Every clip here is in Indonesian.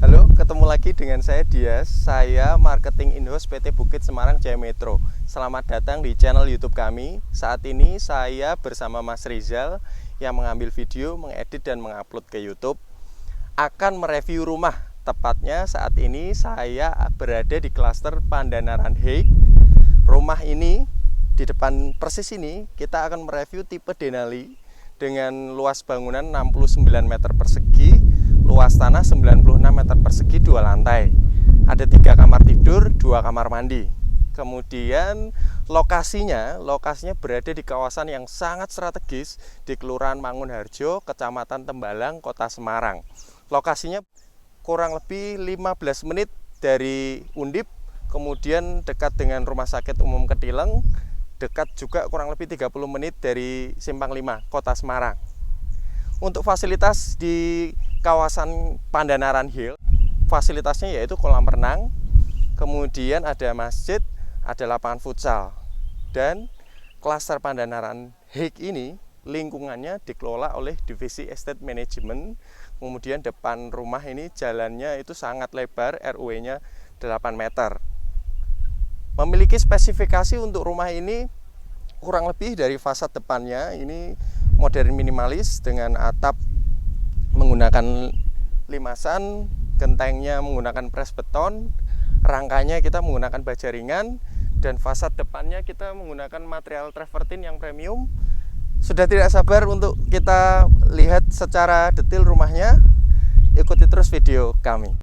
Halo, ketemu lagi dengan saya Dias. Saya marketing in-house PT Bukit Semarang Jaya Metro. Selamat datang di channel YouTube kami. Saat ini saya bersama Mas Rizal yang mengambil video, mengedit dan mengupload ke YouTube. Akan mereview rumah. Tepatnya saat ini saya berada di klaster Pandanaran Haik. Rumah ini di depan persis ini kita akan mereview tipe Denali dengan luas bangunan 69 meter persegi. Luas tanah 96 meter persegi, 2 lantai. Ada 3 kamar tidur, 2 kamar mandi. Kemudian lokasinya berada di kawasan yang sangat strategis di Kelurahan Mangunharjo, Kecamatan Tembalang, Kota Semarang. Lokasinya kurang lebih 15 menit dari Undip, kemudian dekat dengan Rumah Sakit Umum Ketileng, dekat juga kurang lebih 30 menit dari Simpang 5, Kota Semarang. Untuk fasilitas di kawasan Pandanaran Hill, fasilitasnya yaitu kolam renang, kemudian ada masjid, ada lapangan futsal. Dan klaster Pandanaran Haik ini lingkungannya dikelola oleh divisi estate management. Kemudian depan rumah ini jalannya itu sangat lebar, RW-nya 8 meter. Memiliki spesifikasi untuk rumah ini kurang lebih dari fasad depannya ini modern minimalis dengan atap menggunakan limasan, gentengnya menggunakan pres beton, rangkanya kita menggunakan baja ringan, dan fasad depannya kita menggunakan material travertin yang premium. Sudah tidak sabar untuk kita lihat secara detail rumahnya. Ikuti terus video kami.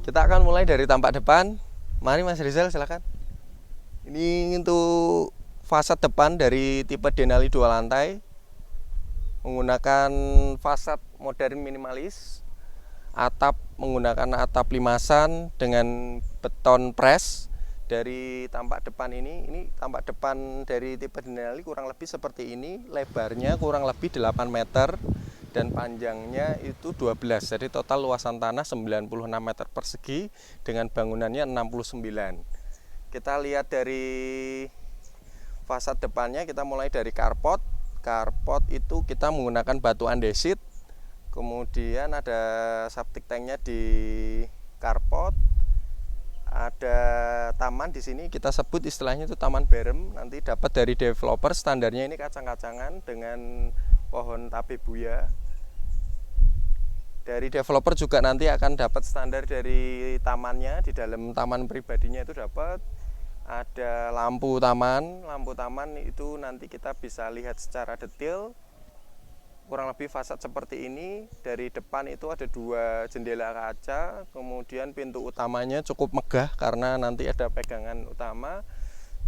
Kita akan mulai dari tampak depan. Mari Mas Rizal, silakan. Ini untuk fasad depan dari tipe Denali 2 lantai, menggunakan fasad modern minimalis. Atap menggunakan atap limasan dengan beton pres. Dari tampak depan ini tampak depan dari tipe Denali kurang lebih seperti ini. Lebarnya kurang lebih 8 meter dan panjangnya itu 12. Jadi total luasan tanah 96 meter persegi dengan bangunannya 69. Kita lihat dari fasad depannya, kita mulai dari carport. Carport itu kita menggunakan batu andesit. Kemudian ada septic tanknya di carport. Ada taman di sini, kita sebut istilahnya itu taman berem. Nanti dapat dari developer, standarnya ini kacang-kacangan dengan pohon tabebuya. Dari developer juga nanti akan dapat standar dari tamannya. Di dalam taman pribadinya itu dapat ada lampu taman. Lampu taman itu nanti kita bisa lihat secara detail. Kurang lebih fasad seperti ini. Dari depan itu ada 2 jendela kaca. Kemudian pintu utamanya cukup megah karena nanti ada pegangan utama.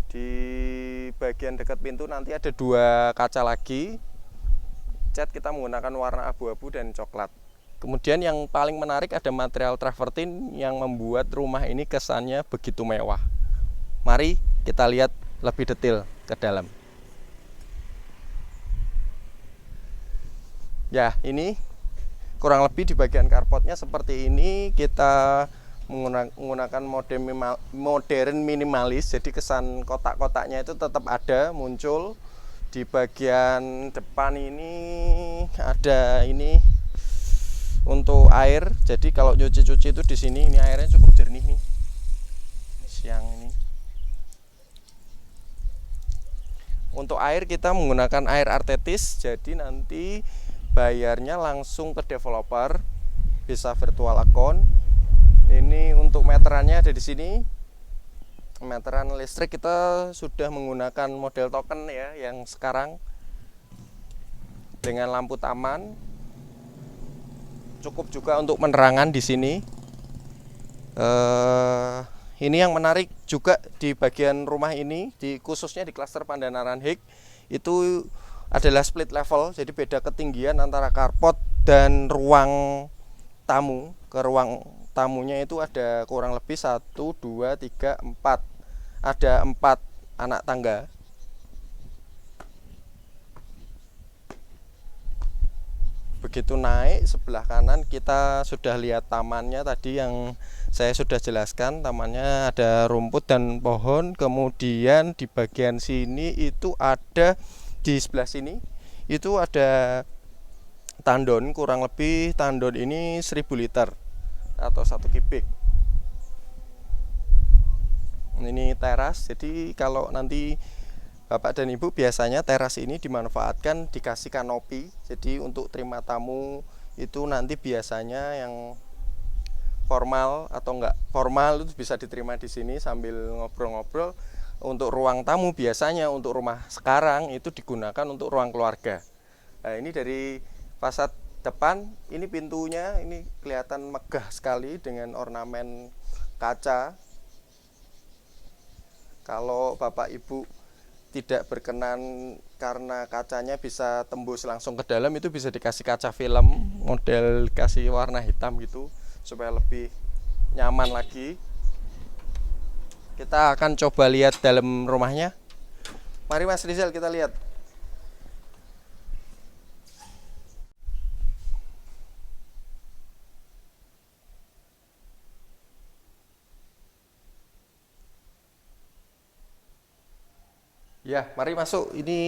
Di bagian dekat pintu nanti ada 2 kaca lagi. Cat kita menggunakan warna abu-abu dan coklat. Kemudian yang paling menarik ada material travertin yang membuat rumah ini kesannya begitu mewah. Mari kita lihat lebih detail ke dalam. Ya, ini kurang lebih di bagian carportnya seperti ini. Kita menggunakan modern minimalis, jadi kesan kotak-kotaknya itu tetap ada muncul. Di bagian depan ini ada ini untuk air, jadi kalau cuci-cuci itu di sini, ini airnya cukup jernih nih siang ini. Untuk air kita menggunakan air artetis, jadi nanti bayarnya langsung ke developer, bisa virtual account. Ini untuk meterannya ada di sini. Meteran listrik kita sudah menggunakan model token ya, yang sekarang dengan lampu taman. Cukup juga untuk penerangan di sini. Ini yang menarik juga di bagian rumah ini, khususnya di klaster Pandanaran Hik, itu adalah split level, jadi beda ketinggian antara carport dan ruang tamu. Ke ruang tamunya itu ada kurang lebih 1, 2, 3, 4. Ada 4 anak tangga. Begitu naik sebelah kanan kita sudah lihat tamannya tadi yang saya sudah jelaskan. Tamannya ada rumput dan pohon. Kemudian di bagian sini itu ada, di sebelah sini itu ada tandon, kurang lebih tandon ini 1000 liter atau 1 kubik. Ini teras, jadi kalau nanti Bapak dan Ibu biasanya teras ini dimanfaatkan dikasih kanopi. Jadi untuk terima tamu itu nanti biasanya yang formal atau enggak formal itu bisa diterima di sini sambil ngobrol-ngobrol. Untuk ruang tamu biasanya untuk rumah sekarang itu digunakan untuk ruang keluarga. Nah, ini dari fasad depan, ini pintunya ini kelihatan megah sekali dengan ornamen kaca. Kalau Bapak Ibu tidak berkenan karena kacanya bisa tembus langsung ke dalam, itu bisa dikasih kaca film model kasih warna hitam gitu supaya lebih nyaman lagi. Kita akan coba lihat dalam rumahnya. Mari Mas Rizal, kita lihat. Ya, mari masuk. Ini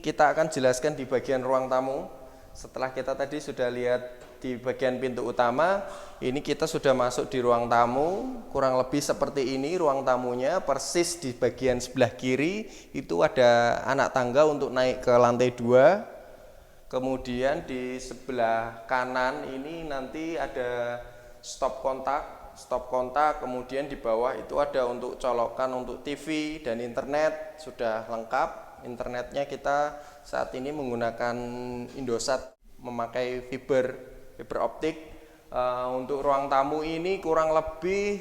kita akan jelaskan di bagian ruang tamu. Setelah kita tadi sudah lihat di bagian pintu utama, ini kita sudah masuk di ruang tamu. Kurang lebih seperti ini ruang tamunya. Persis di bagian sebelah kiri itu ada anak tangga untuk naik ke lantai 2. Kemudian di sebelah kanan ini nanti ada stop kontak. Kemudian di bawah itu ada untuk colokan untuk TV dan internet, sudah lengkap. Internetnya kita saat ini menggunakan Indosat, memakai fiber optik. Untuk ruang tamu ini kurang lebih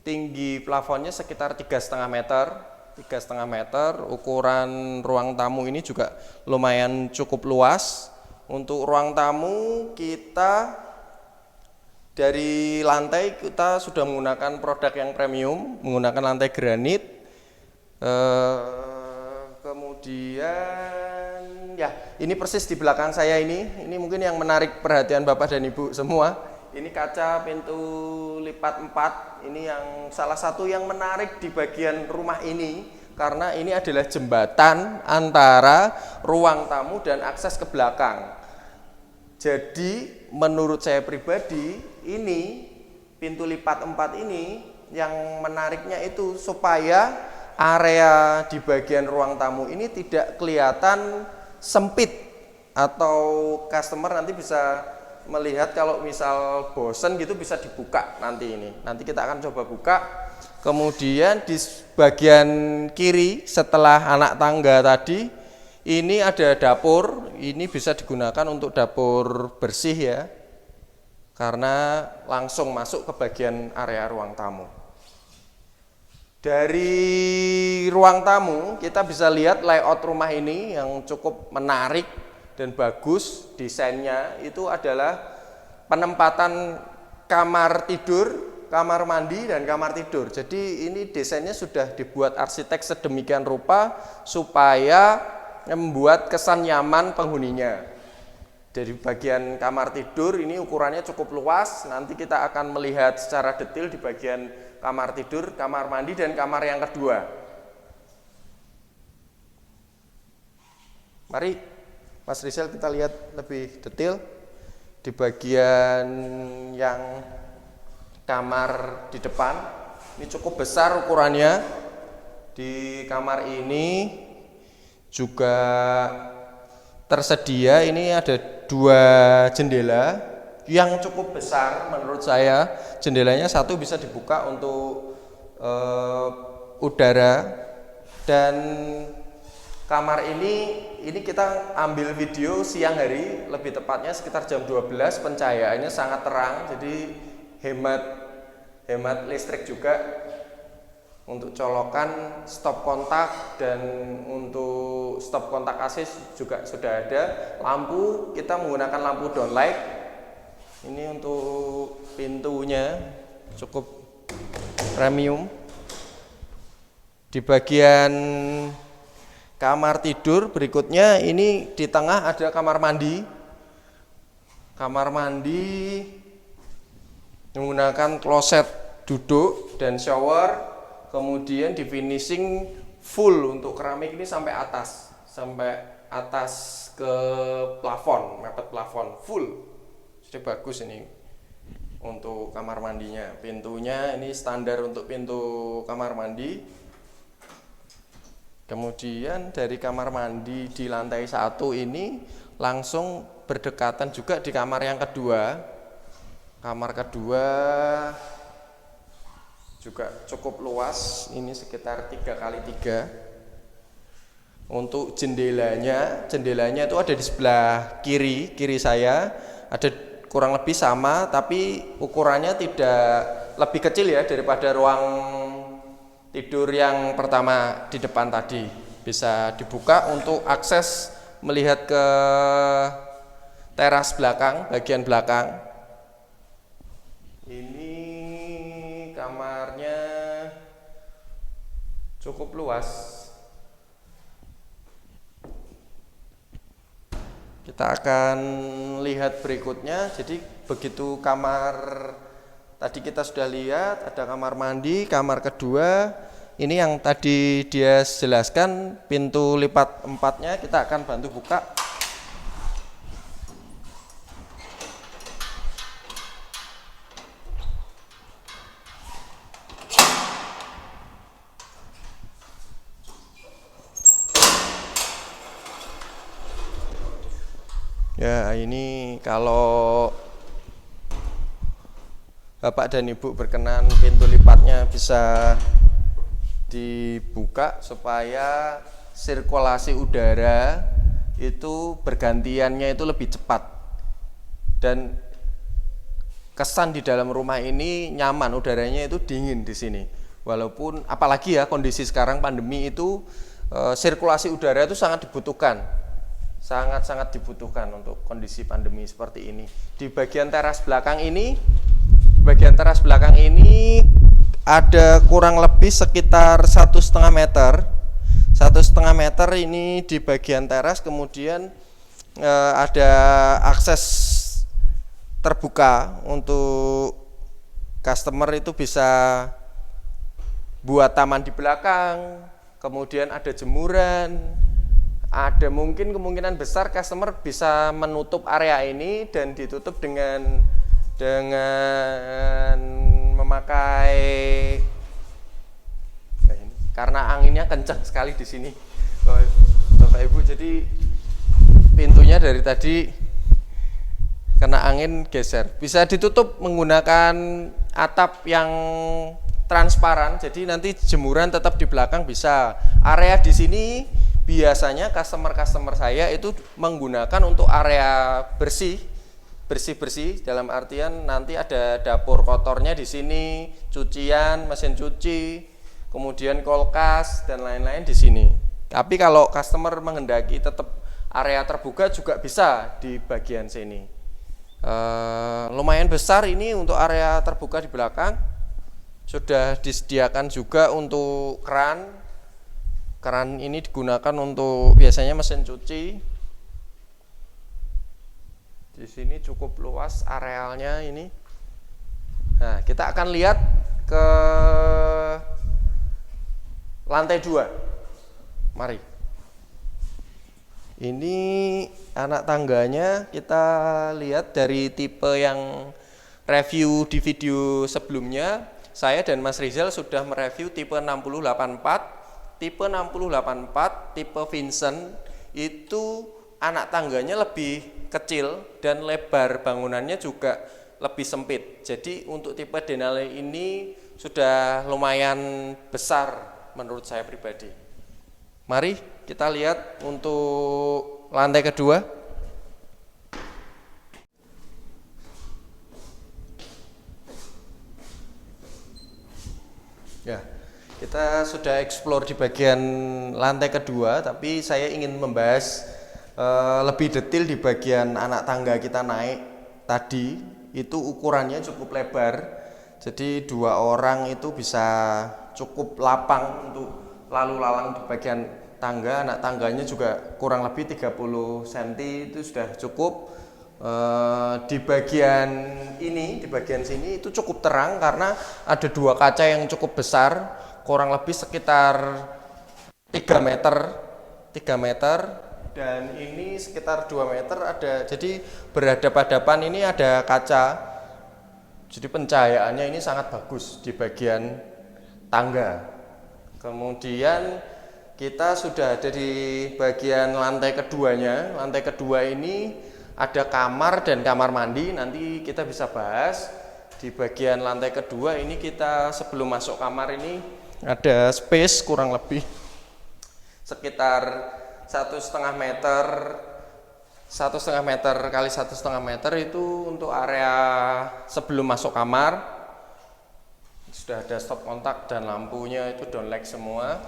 tinggi plafonnya sekitar 3,5 meter. 3,5 meter. Ukuran ruang tamu ini juga lumayan cukup luas. Untuk ruang tamu kita dari lantai kita sudah menggunakan produk yang premium, menggunakan lantai granit. Kemudian ya, ini persis di belakang saya ini mungkin yang menarik perhatian Bapak dan Ibu semua. Ini kaca pintu lipat 4. Ini yang salah satu yang menarik di bagian rumah ini, karena ini adalah jembatan antara ruang tamu dan akses ke belakang. Jadi menurut saya pribadi, ini pintu lipat 4 ini yang menariknya itu supaya area di bagian ruang tamu ini tidak kelihatan sempit, atau customer nanti bisa melihat kalau misal bosen gitu bisa dibuka nanti ini. Nanti kita akan coba buka. Kemudian di bagian kiri setelah anak tangga tadi, ini ada dapur. Ini bisa digunakan untuk dapur bersih ya, karena langsung masuk ke bagian area ruang tamu. Dari ruang tamu kita bisa lihat layout rumah ini yang cukup menarik dan bagus. Desainnya itu adalah penempatan kamar tidur, kamar mandi, dan kamar tidur. Jadi ini desainnya sudah dibuat arsitek sedemikian rupa supaya membuat kesan nyaman penghuninya. Dari bagian kamar tidur ini ukurannya cukup luas. Nanti kita akan melihat secara detail di bagian kamar tidur, kamar mandi, dan kamar yang kedua. Mari Mas Rizal kita lihat lebih detail di bagian yang kamar di depan. Ini cukup besar ukurannya. Di kamar ini juga tersedia, ini ada 2 jendela yang cukup besar menurut saya. Jendelanya satu bisa dibuka untuk udara, dan kamar ini kita ambil video siang hari, lebih tepatnya sekitar jam 12, pencahayaannya sangat terang, jadi hemat listrik juga. Untuk colokan stop kontak dan untuk stop kontak AC juga sudah ada. Lampu kita menggunakan lampu downlight. Ini untuk pintunya cukup premium. Di bagian kamar tidur berikutnya, ini di tengah ada kamar mandi. Kamar mandi menggunakan kloset duduk dan shower. Kemudian di finishing full untuk keramik ini sampai atas ke plafon, mepet plafon full. Sudah bagus ini untuk kamar mandinya. Pintunya ini standar untuk pintu kamar mandi. Kemudian dari kamar mandi di lantai 1 ini langsung berdekatan juga di kamar yang kedua. Kamar kedua juga cukup luas, ini sekitar 3x3. Untuk jendelanya itu ada di sebelah kiri saya, ada kurang lebih sama, tapi ukurannya tidak lebih kecil ya daripada ruang tidur yang pertama di depan tadi. Bisa dibuka untuk akses melihat ke teras belakang, bagian belakang. Ini kamarnya cukup luas. Kita akan lihat berikutnya. Jadi begitu kamar tadi kita sudah lihat, ada kamar mandi, kamar kedua. Ini yang tadi dia jelaskan, pintu lipat 4-nya kita akan bantu buka. Ya, ini kalau Bapak dan Ibu berkenan, pintu lipatnya bisa dibuka supaya sirkulasi udara itu bergantiannya itu lebih cepat, dan kesan di dalam rumah ini nyaman, udaranya itu dingin di sini. Walaupun apalagi ya kondisi sekarang pandemi itu, sirkulasi udara itu sangat dibutuhkan. Sangat-sangat dibutuhkan untuk kondisi pandemi seperti ini. Di bagian teras belakang ini ada kurang lebih sekitar 1,5 meter. 1,5 meter ini di bagian teras. Kemudian ada akses terbuka untuk customer itu bisa buat taman di belakang. Kemudian ada jemuran. Ada mungkin kemungkinan besar customer bisa menutup area ini dan ditutup dengan memakai, karena anginnya kencang sekali di sini, Bapak Ibu. Jadi pintunya dari tadi kena angin geser. Bisa ditutup menggunakan atap yang transparan. Jadi nanti jemuran tetap di belakang bisa. Area di sini biasanya customer saya itu menggunakan untuk area bersih dalam artian nanti ada dapur kotornya di sini, cucian, mesin cuci, kemudian kulkas dan lain-lain di sini. Tapi kalau customer menghendaki tetap area terbuka juga bisa di bagian sini. Lumayan besar ini untuk area terbuka di belakang. Sudah disediakan juga untuk keran. Keran ini digunakan untuk biasanya mesin cuci. Di sini cukup luas arealnya ini. Nah, kita akan lihat ke lantai 2. Mari. Ini anak tangganya kita lihat dari tipe yang review di video sebelumnya. Saya dan Mas Rizal sudah mereview tipe 6084. Tipe 6084, tipe Vincent itu anak tangganya lebih kecil dan lebar bangunannya juga lebih sempit. Jadi untuk tipe Denali ini sudah lumayan besar menurut saya pribadi. Mari kita lihat untuk lantai kedua. Ya, kita sudah explore di bagian lantai kedua, tapi saya ingin membahas lebih detail di bagian anak tangga kita naik tadi. Itu ukurannya cukup lebar, jadi 2 orang itu bisa cukup lapang untuk lalu lalang di bagian tangga. Anak tangganya juga kurang lebih 30 cm itu sudah cukup. Di bagian ini, di bagian sini itu cukup terang karena ada 2 kaca yang cukup besar, kurang lebih sekitar 3 meter dan ini sekitar 2 meter ada. Jadi berhadapan-hadapan ini ada kaca, jadi pencahayaannya ini sangat bagus di bagian tangga. Kemudian kita sudah ada di bagian lantai keduanya. Lantai kedua ini ada kamar dan kamar mandi, nanti kita bisa bahas. Di bagian lantai kedua ini kita sebelum masuk kamar ini ada space kurang lebih sekitar 1,5 meter kali 1,5 meter itu untuk area sebelum masuk kamar. Sudah ada stop kontak dan lampunya itu downlight semua.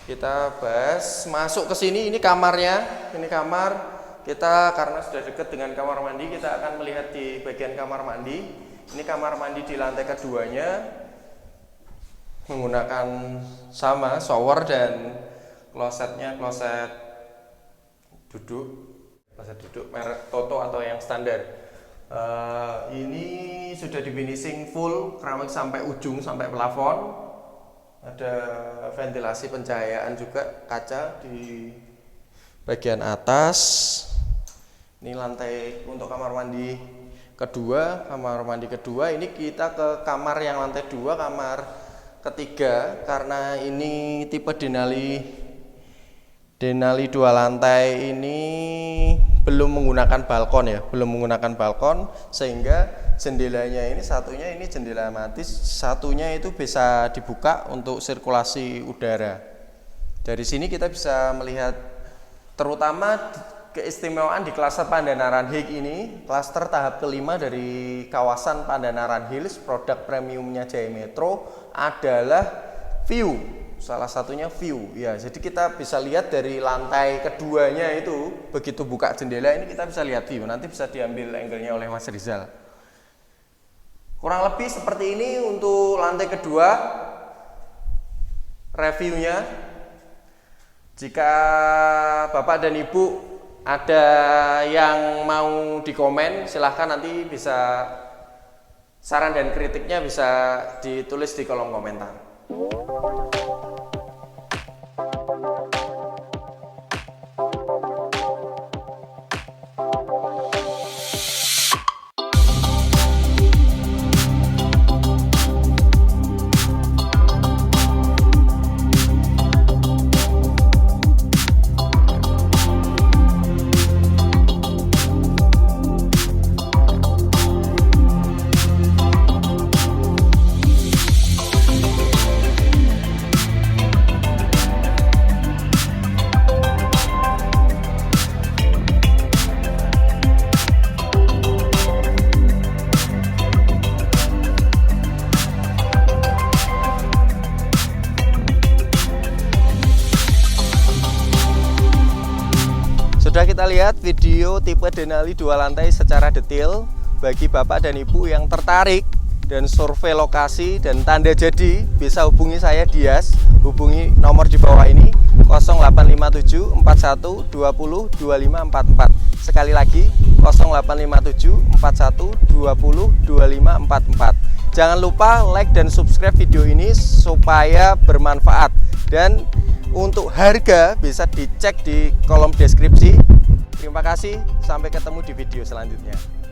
Kita bahas masuk ke sini, ini kamarnya. Ini kamar kita karena sudah dekat dengan kamar mandi, kita akan melihat di bagian kamar mandi. Ini kamar mandi di lantai keduanya menggunakan sama shower dan klosetnya kloset duduk merek Toto atau yang standar. Ini sudah di finishing full keramik sampai ujung, sampai plafon. Ada ventilasi pencahayaan juga, kaca di bagian atas. Ini lantai untuk kamar mandi kedua. Kamar mandi kedua ini kita ke kamar yang lantai 2, kamar ketiga, karena ini tipe Denali 2 lantai ini belum menggunakan balkon ya, sehingga jendelanya ini satunya ini jendela mati, satunya itu bisa dibuka untuk sirkulasi udara. Dari sini kita bisa melihat terutama keistimewaan di klaster Pandanaran Hills ini, klaster tahap kelima dari kawasan Pandanaran Hills. Produk premiumnya Jaya Metro adalah view, salah satunya view ya. Jadi kita bisa lihat dari lantai keduanya itu, begitu buka jendela ini kita bisa lihat view. Nanti bisa diambil angle-nya oleh Mas Rizal. Kurang lebih seperti ini untuk lantai kedua reviewnya. Jika Bapak dan Ibu ada yang mau dikomen, silahkan nanti bisa, saran dan kritiknya bisa ditulis di kolom komentar. Sudah kita lihat video tipe Denali 2 lantai secara detail. Bagi Bapak dan Ibu yang tertarik dan survei lokasi dan tanda jadi, bisa hubungi saya Dias. Hubungi nomor di bawah ini 0857 41 20 2544. Sekali lagi 0857 41 20 2544. Jangan lupa like dan subscribe video ini supaya bermanfaat, dan untuk harga bisa dicek di kolom deskripsi. Terima kasih, sampai ketemu di video selanjutnya.